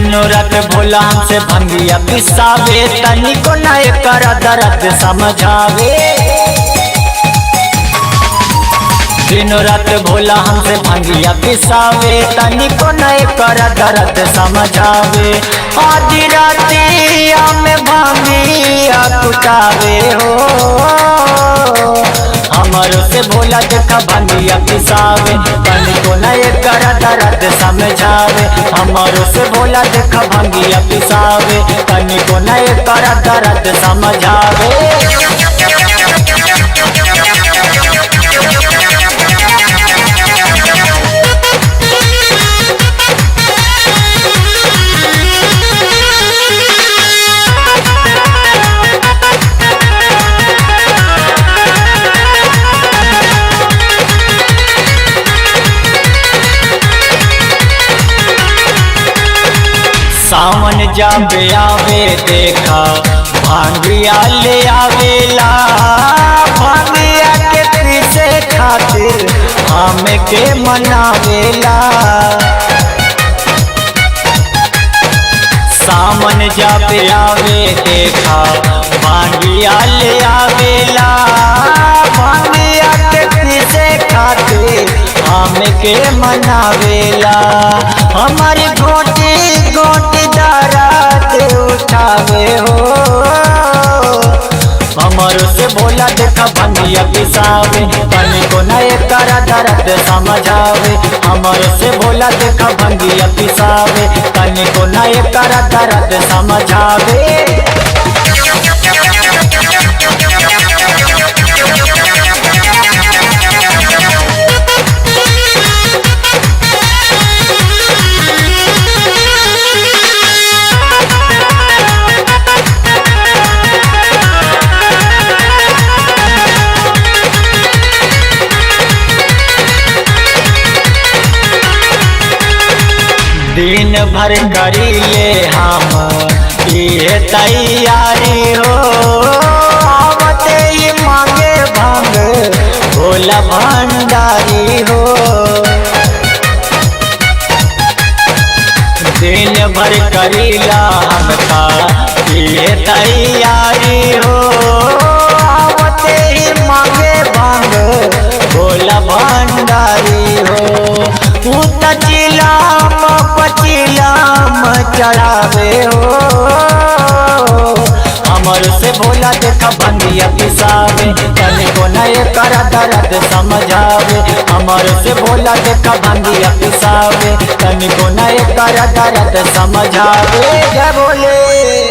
दिनों रात भोला हमसे भंगिया पिसावे, तनिको ना एकर दर्द समझावे। दिनों रात भोला हमसे भंगिया पिसावे, तनिको ना एकर दर्द समझावे। आधी रातिया में भंगिया कुटावे हो, हमारो से भोला देखा भंगिया पिसावे, तनिको ना एकर दर्द समझावे। हमारो से भोला देखा भंगिया पिसावे, तनिको ना एकर दर्द समझावे। सावन जाबे आवे देखा भांगिया ले आवेला, भांगिया के पीछे खातिर हमें के मनावेला। सावन जाबे आवे देखा भांगिया ले आवेला, भांगिया के पीछे खातिर हमें के मनावेला। हमारी गोटी गोटी दर्द उठावे हो, हमारो से भोला देखा भंगिया पिसावे, तनिको ना एकर दर्द समझावे। हमारो से भोला देखा भंगिया पिसावे, तनिको ना एकर दर्द समझावे। दिन भर करीले हम ये तैयारी हो, आवते ही मांगे भांग भोला भंडारी हो। दिन भर करीला हमका ये तैयारी हो, आवते ही मांगे भांग भोला भंडारी हो। चिलाम पचिलाम चढ़ावे हो, हमारो से भोला देखा भंगिया पिसावे, तनिको ना एकर दर्द समझावे। हमारो से भोला देखा भंगिया पिसावे, तनिको ना एकर दर्द समझावे। जय भोले।